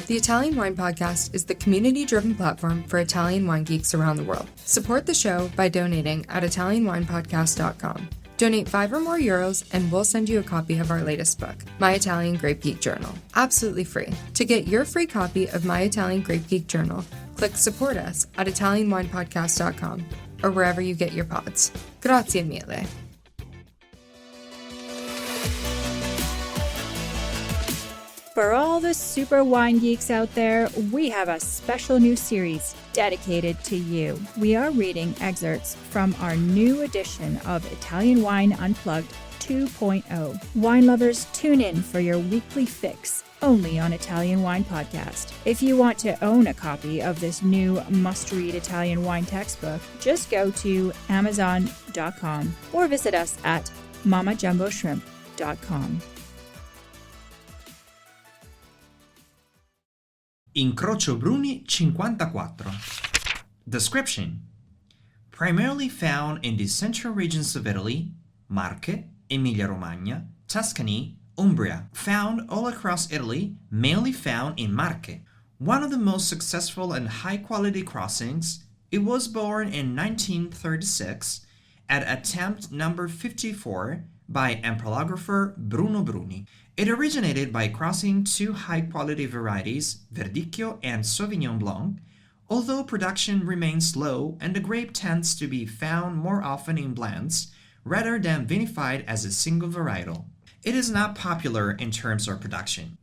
The Italian Wine Podcast is the community-driven platform for Italian wine geeks around the world. Support the show by donating at italianwinepodcast.com. Donate €5 or more and we'll send you a copy of our latest book, My Italian Grape Geek Journal, absolutely free. To get your free copy of My Italian Grape Geek Journal, click Support Us at italianwinepodcast.com or wherever you get your pods. Grazie mille. For all the super wine geeks out there, we have a special new series dedicated to you. We are reading excerpts from our new edition of Italian Wine Unplugged 2.0. Wine lovers, tune in for your weekly fix only on Italian Wine Podcast. If you want to own a copy of this new must-read Italian wine textbook, just go to Amazon.com or visit us at mamajumboshrimp.com. Incrocio Bruni 54. Description: primarily found in the central regions of Italy, Marche, Emilia-Romagna, Tuscany, Umbria. Found all across Italy, mainly found in Marche. One of the most successful and high-quality crossings, it was born in 1936 at attempt number 54 by ampelographer Bruno Bruni. It originated by crossing two high-quality varieties, Verdicchio and Sauvignon Blanc, although production remains low and the grape tends to be found more often in blends rather than vinified as a single varietal. It is not popular in terms of production.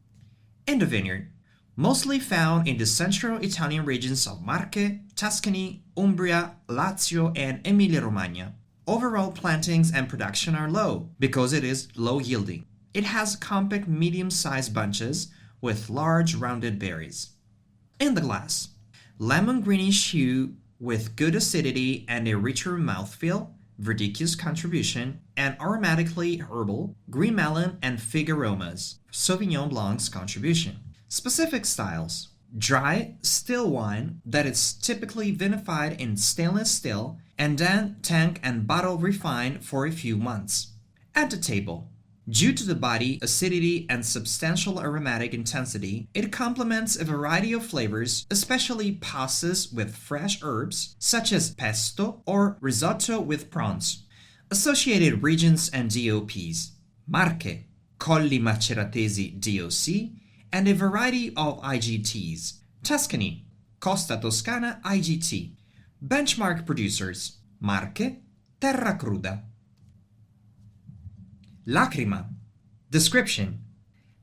In the vineyard, mostly found in the central Italian regions of Marche, Tuscany, Umbria, Lazio, and Emilia-Romagna. Overall plantings and production are low because it is low-yielding. It has compact medium-sized bunches with large rounded berries. In the glass, lemon greenish hue with good acidity and a richer mouthfeel, Verdicchio's contribution, and aromatically herbal, green melon and fig aromas, Sauvignon Blanc's contribution. Specific styles: dry, still wine that is typically vinified in stainless steel and then tank and bottle refined for a few months. At the table, due to the body, acidity, and substantial aromatic intensity, it complements a variety of flavors, especially pastas with fresh herbs, such as pesto or risotto with prawns. Associated regions and DOPs: Marche, Colli Maceratesi DOC, and a variety of IGTs. Tuscany, Costa Toscana IGT. Benchmark producers: Marche, Terra Cruda. Lacrima. Description: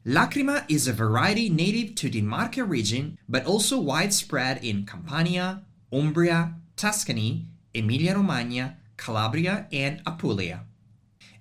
Lacrima is a variety native to the Marche region, but also widespread in Campania, Umbria, Tuscany, Emilia-Romagna, Calabria, and Apulia.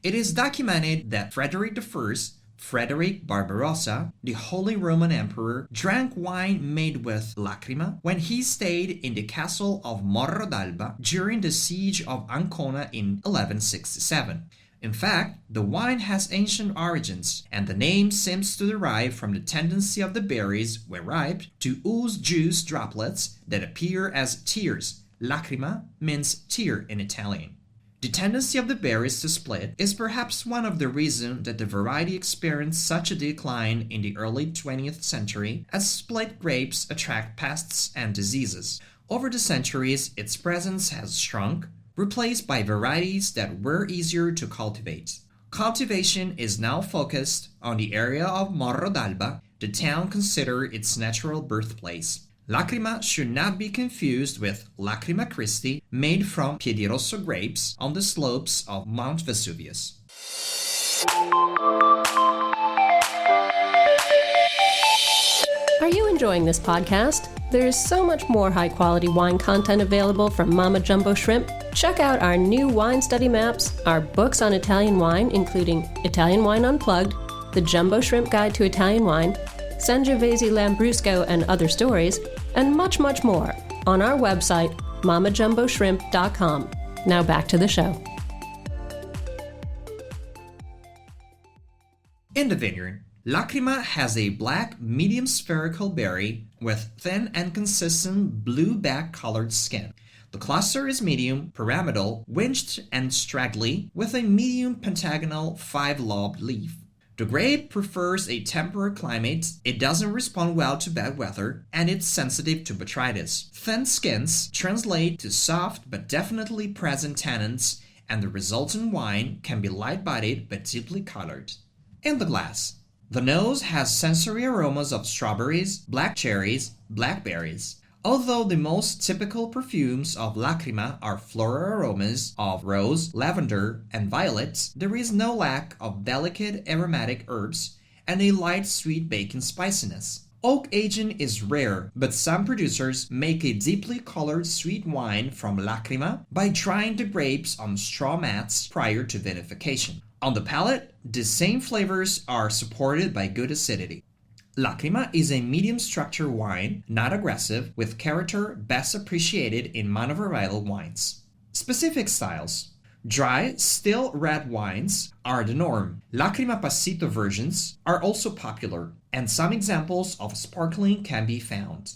It is documented that Frederick I, Frederick Barbarossa, the Holy Roman Emperor, drank wine made with Lacrima when he stayed in the castle of Morro d'Alba during the siege of Ancona in 1167. In fact, the wine has ancient origins, and the name seems to derive from the tendency of the berries, when ripe, to ooze juice droplets that appear as tears. Lacrima means tear in Italian. The tendency of the berries to split is perhaps one of the reasons that the variety experienced such a decline in the early 20th century, as split grapes attract pests and diseases. Over the centuries, its presence has shrunk, replaced by varieties that were easier to cultivate. Cultivation is now focused on the area of Morro d'Alba, the town considered its natural birthplace. Lacrima should not be confused with Lacrima Christi, made from Piedirosso grapes on the slopes of Mount Vesuvius. Are you enjoying this podcast? There is so much more high-quality wine content available from Mama Jumbo Shrimp. Check out our new wine study maps, our books on Italian wine, including Italian Wine Unplugged, The Jumbo Shrimp Guide to Italian Wine, Sangiovese Lambrusco and Other Stories, and much, much more on our website, mamajumboshrimp.com. Now back to the show. In the vineyard, Lacrima has a black, medium spherical berry with thin and consistent blue-back colored skin. The cluster is medium, pyramidal, winched and straggly, with a medium pentagonal 5-lobed leaf. The grape prefers a temperate climate, it doesn't respond well to bad weather, and it's sensitive to botrytis. Thin skins translate to soft but definitely present tannins, and the resultant wine can be light-bodied but deeply colored. In the glass, the nose has sensory aromas of strawberries, black cherries, blackberries. Although the most typical perfumes of Lacrima are floral aromas of rose, lavender, and violet, there is no lack of delicate aromatic herbs and a light sweet baking spiciness. Oak aging is rare, but some producers make a deeply colored sweet wine from Lacrima by drying the grapes on straw mats prior to vinification. On the palate, the same flavors are supported by good acidity. Lacrima is a medium-structure wine, not aggressive, with character best appreciated in monovarietal wines. Specific styles. Dry, still red wines are the norm. Lacrima Passito versions are also popular, and some examples of sparkling can be found.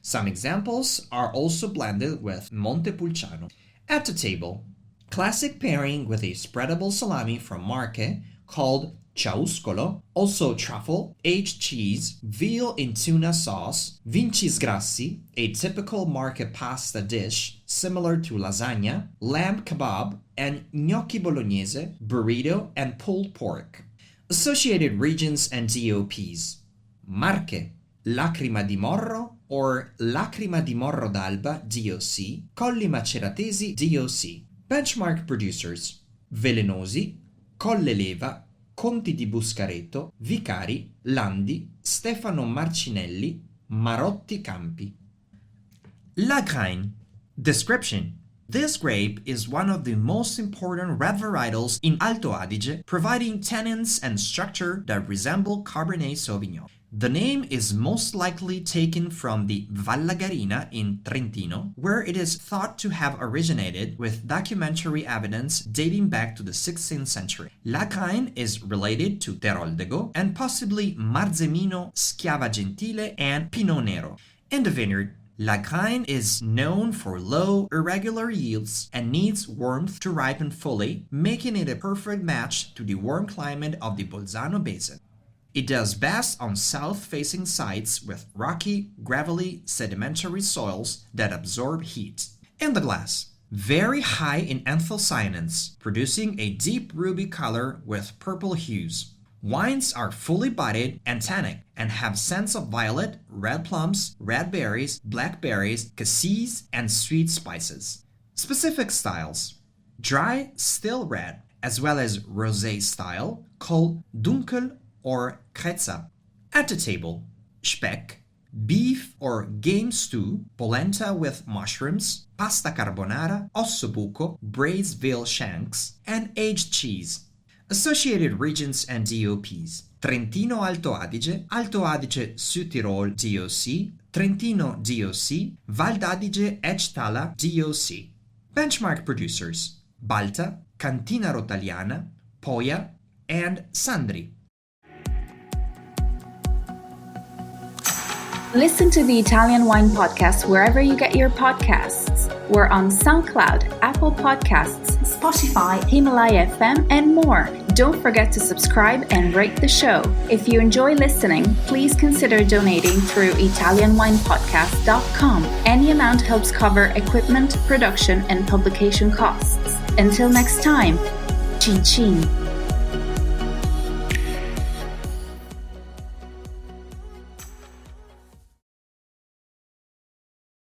Some examples are also blended with Montepulciano. At the table, classic pairing with a spreadable salami from Marche called ciauscolo, also truffle, aged cheese, veal in tuna sauce, vincis grassi, a typical Marche pasta dish similar to lasagna, lamb kebab, and gnocchi bolognese, burrito, and pulled pork. Associated regions and DOPs. Marche, Lacrima di Morro or Lacrima di Morro d'Alba DOC, Colli Maceratesi DOC. Benchmark producers: Velenosi, Colle Leva, Conti di Buscareto, Vicari, Landi, Stefano Marcinelli, Marotti Campi. Lagrein. Description: this grape is one of the most important red varietals in Alto Adige, providing tannins and structure that resemble Cabernet Sauvignon. The name is most likely taken from the Vallagarina in Trentino, where it is thought to have originated, with documentary evidence dating back to the 16th century. Lagrein is related to Teroldego and possibly Marzemino, Schiava Gentile, and Pinot Nero. In the vineyard, Lagrein is known for low, irregular yields and needs warmth to ripen fully, making it a perfect match to the warm climate of the Bolzano Basin. It does best on south-facing sites with rocky, gravelly, sedimentary soils that absorb heat. In the glass, very high in anthocyanins, producing a deep ruby color with purple hues. Wines are fully bodied and tannic and have scents of violet, red plums, red berries, blackberries, cassis, and sweet spices. Specific styles: dry, still red, as well as rosé style called dunkel or crezza. At the table, speck, beef or game stew, polenta with mushrooms, pasta carbonara, ossobuco, braised veal shanks, and aged cheese. Associated regions and DOPs: Trentino Alto Adige, Alto Adige Südtirol DOC, Trentino DOC, Val d'Adige Etchtala DOC. Benchmark producers: Balta, Cantina Rotaliana, Poia, and Sandri. Listen to the Italian Wine Podcast wherever you get your podcasts. We're on SoundCloud, Apple Podcasts, Spotify, Himalaya FM, and more. Don't forget to subscribe and rate the show. If you enjoy listening, please consider donating through ItalianWinePodcast.com. Any amount helps cover equipment, production, and publication costs. Until next time, Cin Cin.